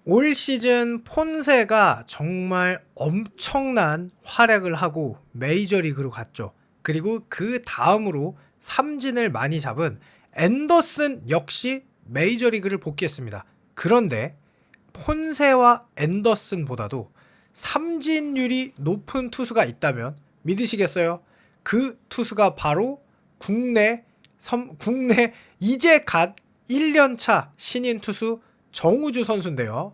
올 시즌 폰세가 정말 엄청난 활약을 하고 메이저리그로 갔죠. 그리고 그 다음으로 삼진을 많이 잡은 앤더슨 역시 메이저리그를 복귀했습니다. 그런데 폰세와 앤더슨보다도 삼진율이 높은 투수가 있다면 믿으시겠어요? 그 투수가 바로 국내 이제 갓 1년차 신인 투수 정우주 선수인데요.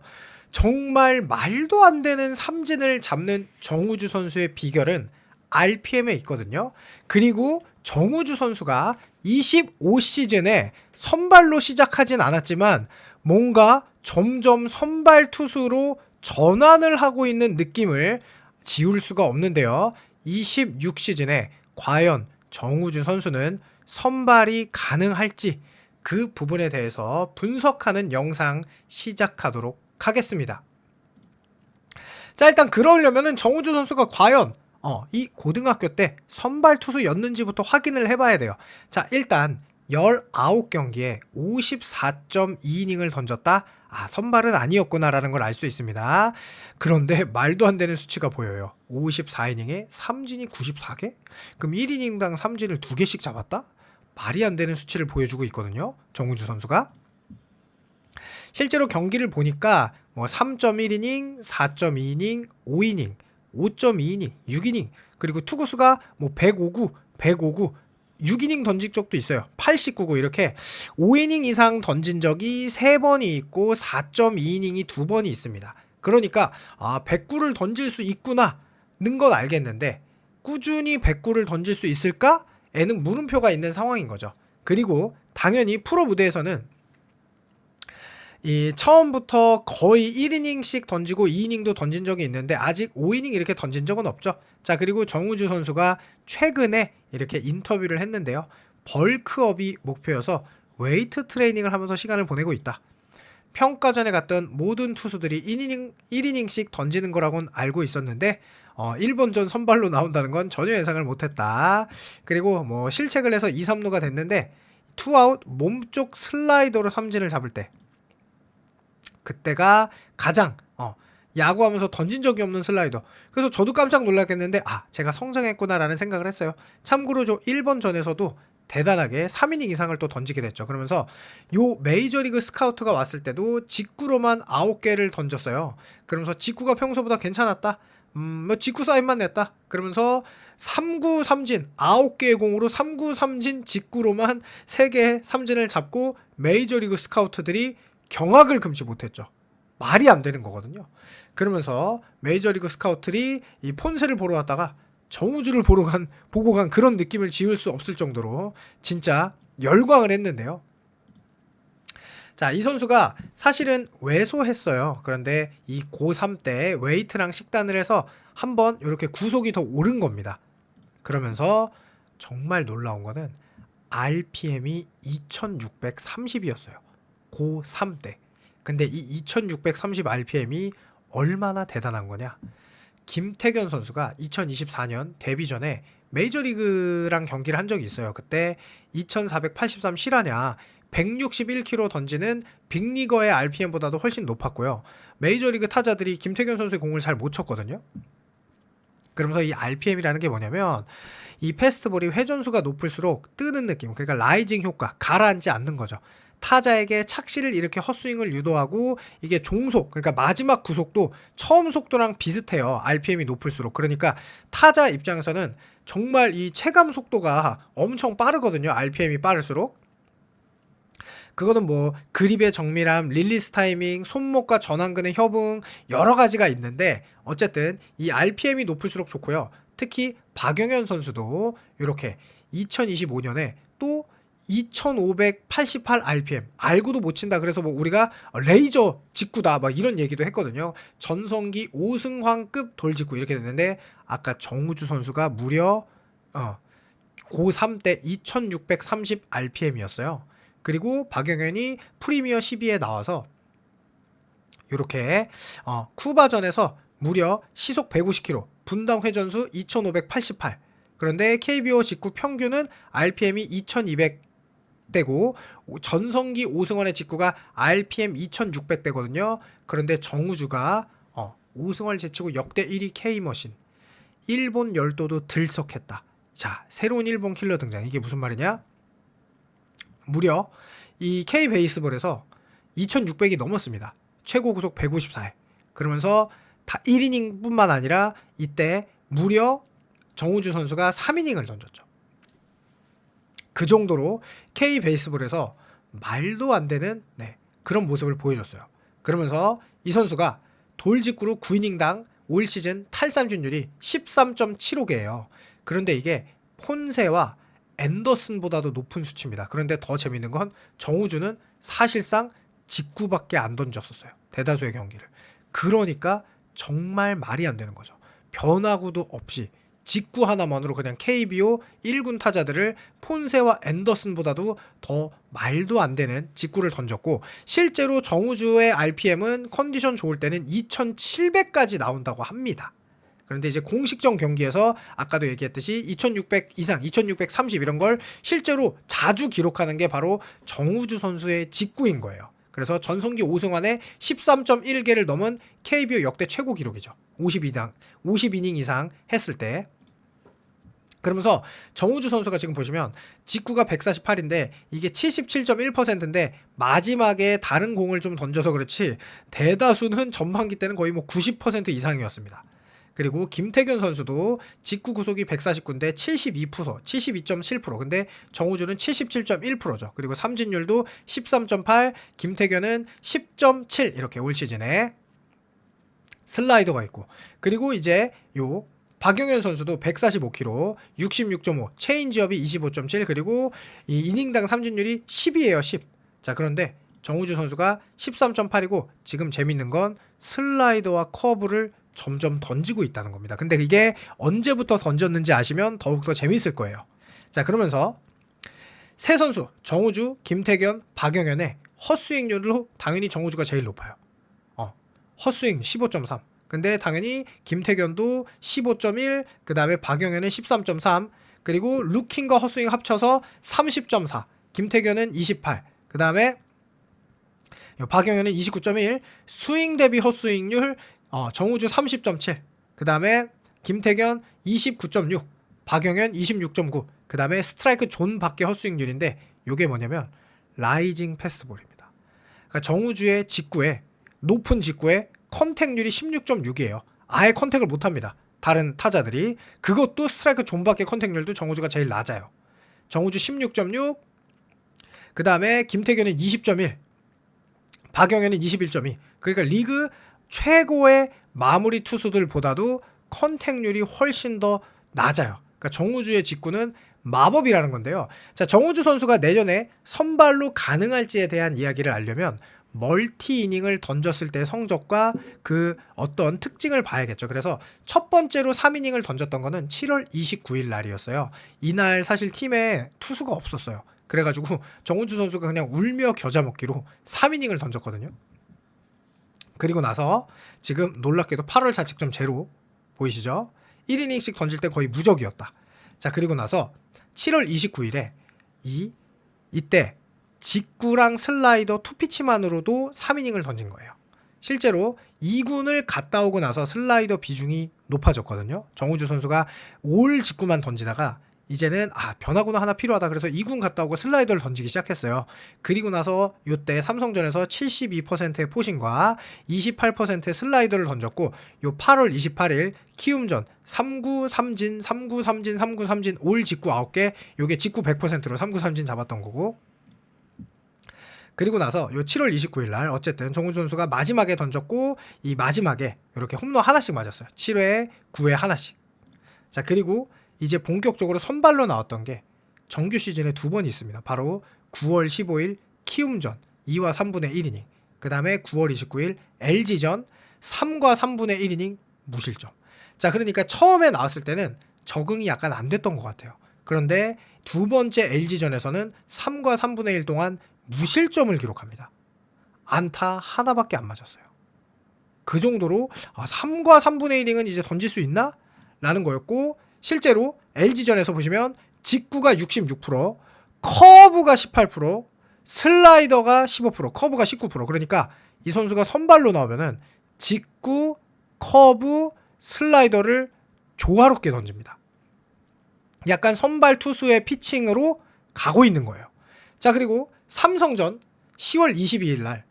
정말 말도 안 되는 삼진을 잡는 정우주 선수의 비결은 RPM에 있거든요. 그리고 정우주 선수가 25시즌에 선발로 시작하진 않았지만 뭔가 점점 선발 투수로 전환을 하고 있는 느낌을 지울 수가 없는데요. 26시즌에 과연 정우주 선수는 선발이 가능할지 그 부분에 대해서 분석하는 영상 시작하도록 하겠습니다. 자, 일단 그러려면은 정우주 선수가 과연 이 고등학교 때 선발 투수였는지부터 확인을 해봐야 돼요. 자, 일단 19경기에 54.2이닝을 던졌다. 선발은 아니었구나라는 걸 알 수 있습니다. 그런데 말도 안 되는 수치가 보여요. 54이닝에 삼진이 94개? 그럼 1이닝당 삼진을 2개씩 잡았다? 말이 안 되는 수치를 보여주고 있거든요. 정우주 선수가. 실제로 경기를 보니까 뭐 3.1이닝, 4.2이닝, 5이닝, 5.2이닝, 6이닝, 그리고 투구수가 뭐 105구, 105구, 6이닝 던진 적도 있어요. 89구 이렇게 5이닝 이상 던진 적이 3번이 있고 4.2이닝이 2번이 있습니다. 그러니까 100구를 던질 수 있구나 는 건 알겠는데 꾸준히 100구를 던질 수 있을까? 에는 물음표가 있는 상황인 거죠. 그리고 당연히 프로 무대에서는 이 처음부터 거의 1이닝씩 던지고 2이닝도 던진 적이 있는데 아직 5이닝 이렇게 던진 적은 없죠. 자, 그리고 정우주 선수가 최근에 이렇게 인터뷰를 했는데요. 벌크업이 목표여서 웨이트 트레이닝을 하면서 시간을 보내고 있다. 평가전에 갔던 모든 투수들이 1이닝씩 던지는 거라고는 알고 있었는데 일본전 선발로 나온다는 건 전혀 예상을 못했다. 그리고 뭐 실책을 해서 2, 3루가 됐는데 투아웃 몸쪽 슬라이더로 삼진을 잡을 때 그때가 가장 야구하면서 던진 적이 없는 슬라이더. 그래서 저도 깜짝 놀랐겠는데 제가 성장했구나라는 생각을 했어요. 참고로 저 1번전에서도 대단하게 3이닝 이상을 또 던지게 됐죠. 그러면서 요 메이저리그 스카우트가 왔을 때도 직구로만 9개를 던졌어요. 그러면서 직구가 평소보다 괜찮았다. 뭐 직구 사인만 냈다. 그러면서 3구 삼진 9개의 공으로 3구 삼진 직구로만 3개의 삼진을 잡고 메이저리그 스카우트들이 경악을 금치 못했죠. 말이 안 되는 거거든요. 그러면서 메이저리그 스카우트들이 이 폰세를 보러 왔다가 정우주를 보고 간 그런 느낌을 지울 수 없을 정도로 진짜 열광을 했는데요. 자, 이 선수가 사실은 왜소했어요. 그런데 이 고3 때 웨이트랑 식단을 해서 한번 이렇게 구속이 더 오른 겁니다. 그러면서 정말 놀라운 거는 RPM이 2630이었어요. 고3 때. 근데 이 2630 RPM이 얼마나 대단한 거냐? 김태견 선수가 2024년 데뷔 전에 메이저리그랑 경기를 한 적이 있어요. 그때 2483 실화냐 161km 던지는 빅리거의 RPM보다도 훨씬 높았고요. 메이저리그 타자들이 김태견 선수의 공을 잘 못 쳤거든요. 그러면서 이 RPM이라는 게 뭐냐면 이 패스트볼이 회전수가 높을수록 뜨는 느낌, 그러니까 라이징 효과, 가라앉지 않는 거죠. 타자에게 착시를 일으켜 헛스윙을 유도하고 이게 종속, 그러니까 마지막 구속도 처음 속도랑 비슷해요. RPM이 높을수록. 그러니까 타자 입장에서는 정말 이 체감 속도가 엄청 빠르거든요. RPM이 빠를수록. 그거는 뭐 그립의 정밀함, 릴리스 타이밍, 손목과 전완근의 협응 여러 가지가 있는데 어쨌든 이 RPM이 높을수록 좋고요. 특히 박영현 선수도 이렇게 2025년에 또 2588 RPM 알고도 못 친다. 그래서 뭐 우리가 레이저 직구다 막 이런 얘기도 했거든요. 전성기 오승환급 돌직구 이렇게 됐는데 아까 정우주 선수가 무려 고3 때 2630 RPM이었어요. 그리고 박영현이 프리미어 12에 나와서 이렇게 쿠바전에서 무려 시속 150km, 분당 회전수 2588. 그런데 KBO 직구 평균은 RPM이 2200 100대고 전성기 오승환의 직구가 RPM 2600대거든요. 그런데 정우주가 오승환을 제치고 역대 1위 K머신 일본 열도도 들썩했다. 자, 새로운 일본 킬러 등장. 이게 무슨 말이냐? 무려 이 K 베이스볼에서 2600이 넘었습니다. 최고 구속 154회. 그러면서 다 1이닝 뿐만 아니라 이때 무려 정우주 선수가 3이닝을 던졌죠. 그 정도로 K 베이스볼에서 말도 안 되는 그런 모습을 보여줬어요. 그러면서 이 선수가 돌직구로 9이닝당 올 시즌 탈삼진율이 13.75개예요. 그런데 이게 폰세와 앤더슨보다도 높은 수치입니다. 그런데 더 재밌는 건 정우주는 사실상 직구밖에 안 던졌었어요. 대다수의 경기를. 그러니까 정말 말이 안 되는 거죠. 변화구도 없이 직구 하나만으로 그냥 KBO 1군 타자들을 폰세와 앤더슨보다도 더 말도 안 되는 직구를 던졌고, 실제로 정우주의 RPM은 컨디션 좋을 때는 2700까지 나온다고 합니다. 그런데 이제 공식전 경기에서 아까도 얘기했듯이 2600 이상, 2630 이런 걸 실제로 자주 기록하는 게 바로 정우주 선수의 직구인 거예요. 그래서 전성기 오승환의 13.1개를 넘은 KBO 역대 최고 기록이죠. 50이닝 이상 했을 때. 그러면서 정우주 선수가 지금 보시면 직구가 148인데 이게 77.1%인데 마지막에 다른 공을 좀 던져서 그렇지 대다수는 전반기 때는 거의 뭐 90% 이상이었습니다. 그리고 김태균 선수도 직구 구속이 149인데 72%, 72.7%. 근데 정우주는 77.1%죠. 그리고 삼진율도 13.8, 김태균은 10.7 이렇게 올 시즌에 슬라이더가 있고. 그리고 이제 요 박용현 선수도 145kg, 66.5, 체인지업이 25.7, 그리고 이 이닝당 삼진율이 10이에요, 10. 자, 그런데 정우주 선수가 13.8이고 지금 재밌는 건 슬라이더와 커브를 점점 던지고 있다는 겁니다. 근데 이게 언제부터 던졌는지 아시면 더욱더 재밌을 거예요. 자, 그러면서 세 선수 정우주, 김태견, 박용현의 헛스윙률로 당연히 정우주가 제일 높아요. 헛스윙 15.3. 근데 당연히 김태견도 15.1, 그 다음에 박용현은 13.3, 그리고 루킹과 헛스윙 합쳐서 30.4, 김태견은 28, 그 다음에 박용현은 29.1, 스윙 대비 헛스윙률 정우주 30.7, 그 다음에 김태견 29.6, 박용현 26.9, 그 다음에 스트라이크 존 밖의 헛스윙률인데 요게 뭐냐면 라이징 패스트볼입니다. 그러니까 정우주의 직구에 높은 직구에 컨택률이 16.6이에요. 아예 컨택을 못합니다. 다른 타자들이. 그것도 스트라이크 존 밖의 컨택률도 정우주가 제일 낮아요. 정우주 16.6, 그 다음에 김태균은 20.1, 박영현은 21.2. 그러니까 리그 최고의 마무리 투수들보다도 컨택률이 훨씬 더 낮아요. 그러니까 정우주의 직구는 마법이라는 건데요. 자, 정우주 선수가 내년에 선발로 가능할지에 대한 이야기를 알려면 멀티 이닝을 던졌을 때 성적과 그 어떤 특징을 봐야겠죠. 그래서 첫 번째로 3이닝을 던졌던 거는 7월 29일 날이었어요. 이날 사실 팀에 투수가 없었어요. 그래가지고 정우주 선수가 그냥 울며 겨자 먹기로 3이닝을 던졌거든요. 그리고 나서 지금 놀랍게도 8월 자책점 제로 보이시죠? 1이닝씩 던질 때 거의 무적이었다. 자, 그리고 나서 7월 29일에 이때 직구랑 슬라이더 투피치만으로도 3이닝을 던진 거예요. 실제로 2군을 갔다 오고 나서 슬라이더 비중이 높아졌거든요. 정우주 선수가 올 직구만 던지다가 이제는 변화구는 하나 필요하다. 그래서 2군 갔다 오고 슬라이더를 던지기 시작했어요. 그리고 나서 이때 삼성전에서 72%의 포신과 28%의 슬라이더를 던졌고 요 8월 28일 키움전 3구 3진, 3구 3진, 3구 3진 올 직구 9개, 요게 직구 100%로 3구 3진 잡았던 거고. 그리고 나서 요 7월 29일 날 어쨌든 정우주 선수가 마지막에 던졌고 이 마지막에 이렇게 홈런 하나씩 맞았어요. 7회, 9회 하나씩. 자, 그리고 이제 본격적으로 선발로 나왔던 게 정규 시즌에 두 번 있습니다. 바로 9월 15일 키움전 2와 3분의 1이닝, 그 다음에 9월 29일 LG전 3과 3분의 1이닝 무실점. 자, 그러니까 처음에 나왔을 때는 적응이 약간 안 됐던 것 같아요. 그런데 두 번째 LG전에서는 3과 3분의 1 동안 무실점을 기록합니다. 안타 하나밖에 안 맞았어요. 그 정도로 3과 3분의 1이닝은 이제 던질 수 있나? 라는 거였고, 실제로 LG전에서 보시면 직구가 66%, 커브가 18%, 슬라이더가 15%, 커브가 19%. 그러니까 이 선수가 선발로 나오면은 직구, 커브, 슬라이더를 조화롭게 던집니다. 약간 선발 투수의 피칭으로 가고 있는 거예요. 자, 그리고 삼성전 10월 22일 날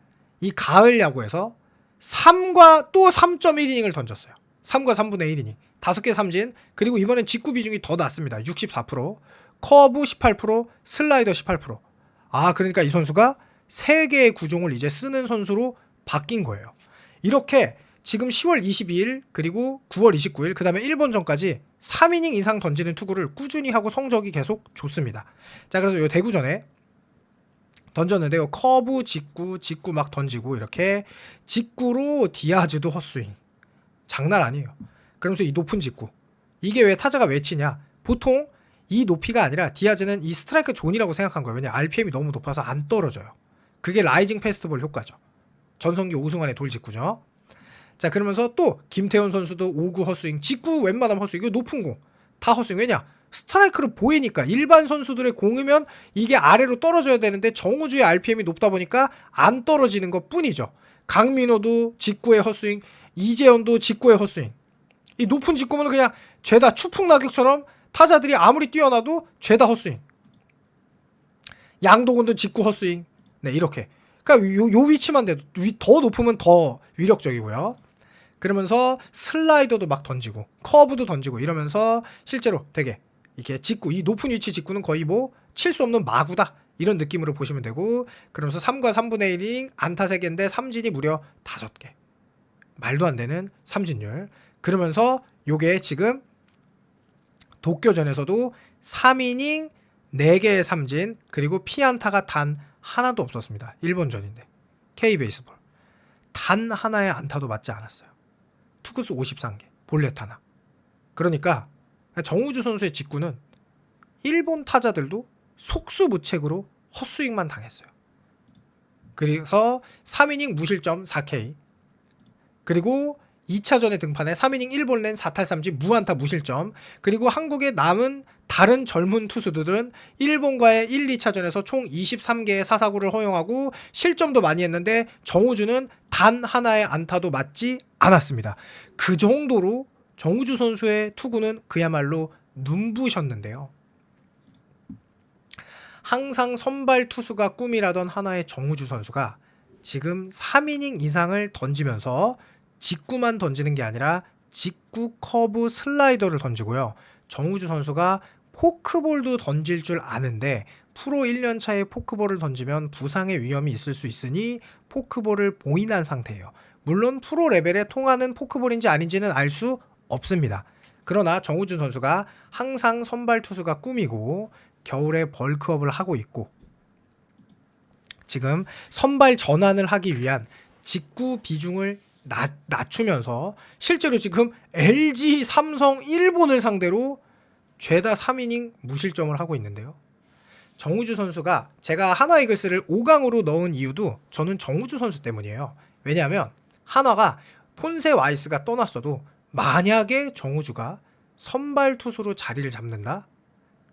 이 가을 야구에서 3과 또 3.1이닝을 던졌어요. 3과 3분의 1이닝. 5개 삼진. 그리고 이번엔 직구 비중이 더 낮습니다. 64%. 커브 18%, 슬라이더 18%. 아, 그러니까 이 선수가 3개의 구종을 이제 쓰는 선수로 바뀐 거예요. 이렇게 지금 10월 22일 그리고 9월 29일 그 다음에 일본전까지 3이닝 이상 던지는 투구를 꾸준히 하고 성적이 계속 좋습니다. 자, 그래서 이 대구전에 던졌는데요. 커브, 직구 막 던지고 이렇게 직구로 디아즈도 헛스윙. 장난 아니에요. 그러면서 이 높은 직구. 이게 왜 타자가 왜 치냐? 보통 이 높이가 아니라 디아즈는 이 스트라이크 존이라고 생각한 거예요. 왜냐 RPM이 너무 높아서 안 떨어져요. 그게 라이징 페스티벌 효과죠. 전성기 오승환의 돌직구죠. 자, 그러면서 또 김태훈 선수도 5구 헛스윙, 직구 웬만하면 헛스윙, 이거 높은 공 다 헛스윙. 왜냐? 스트라이크로 보이니까. 일반 선수들의 공이면 이게 아래로 떨어져야 되는데 정우주의 RPM이 높다 보니까 안 떨어지는 것 뿐이죠. 강민호도 직구의 헛스윙, 이재현도 직구의 헛스윙. 이 높은 직구면 그냥 죄다 추풍낙엽처럼 타자들이 아무리 뛰어나도 죄다 헛스윙. 양동근도 직구 헛스윙. 네, 이렇게. 그러니까 요 위치만 돼도 더 높으면 더 위력적이고요. 그러면서 슬라이더도 막 던지고 커브도 던지고 이러면서 실제로 되게 이게 직구, 이 높은 위치 직구는 거의 뭐 칠 수 없는 마구다 이런 느낌으로 보시면 되고, 그러면서 3과 3분의 1이닝 안타 3개인데 삼진이 무려 5개. 말도 안 되는 삼진율. 그러면서 요게 지금 도쿄전에서도 3이닝 4개의 삼진 그리고 피안타가 단 하나도 없었습니다. 일본전인데 K베이스볼 단 하나의 안타도 맞지 않았어요. 투구수 53개 볼넷 하나. 그러니까 정우주 선수의 직구는 일본 타자들도 속수무책으로 헛스윙만 당했어요. 그래서 3이닝 무실점 4K, 그리고 2차전에 등판해 3이닝 1볼넷 4탈3진 무안타 무실점. 그리고 한국의 남은 다른 젊은 투수들은 일본과의 1, 2차전에서 총 23개의 사사구를 허용하고 실점도 많이 했는데 정우주는 단 하나의 안타도 맞지 않았습니다. 그 정도로 정우주 선수의 투구는 그야말로 눈부셨는데요. 항상 선발 투수가 꿈이라던 하나의 정우주 선수가 지금 3이닝 이상을 던지면서 직구만 던지는 게 아니라 직구, 커브, 슬라이더를 던지고요. 정우주 선수가 포크볼도 던질 줄 아는데 프로 1년차에 포크볼을 던지면 부상의 위험이 있을 수 있으니 포크볼을 봉인한 상태예요. 물론 프로 레벨에 통하는 포크볼인지 아닌지는 알 수 없습니다. 그러나 정우주 선수가 항상 선발 투수가 꿈이고 겨울에 벌크업을 하고 있고 지금 선발 전환을 하기 위한 직구 비중을 낮추면서 실제로 지금 LG, 삼성, 일본을 상대로 죄다 3이닝 무실점을 하고 있는데요. 정우주 선수가 제가 한화 이글스를 5강으로 넣은 이유도 저는 정우주 선수 때문이에요. 왜냐하면 한화가 폰세 와이스가 떠났어도 만약에 정우주가 선발 투수로 자리를 잡는다?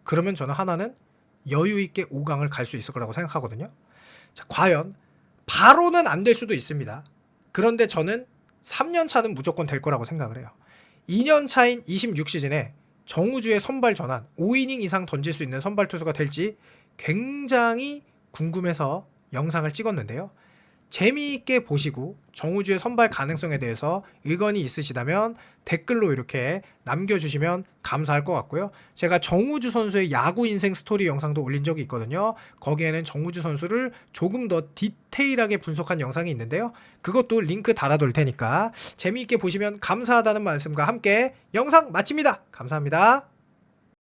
그러면 저는 한화는 여유 있게 5강을 갈 수 있을 거라고 생각하거든요. 자, 과연 바로는 안 될 수도 있습니다. 그런데 저는 3년 차는 무조건 될 거라고 생각을 해요. 2년 차인 26시즌에 정우주의 선발 전환 5이닝 이상 던질 수 있는 선발 투수가 될지 굉장히 궁금해서 영상을 찍었는데요. 재미있게 보시고 정우주의 선발 가능성에 대해서 의견이 있으시다면 댓글로 이렇게 남겨주시면 감사할 것 같고요. 제가 정우주 선수의 야구 인생 스토리 영상도 올린 적이 있거든요. 거기에는 정우주 선수를 조금 더 디테일하게 분석한 영상이 있는데요. 그것도 링크 달아둘 테니까 재미있게 보시면 감사하다는 말씀과 함께 영상 마칩니다. 감사합니다.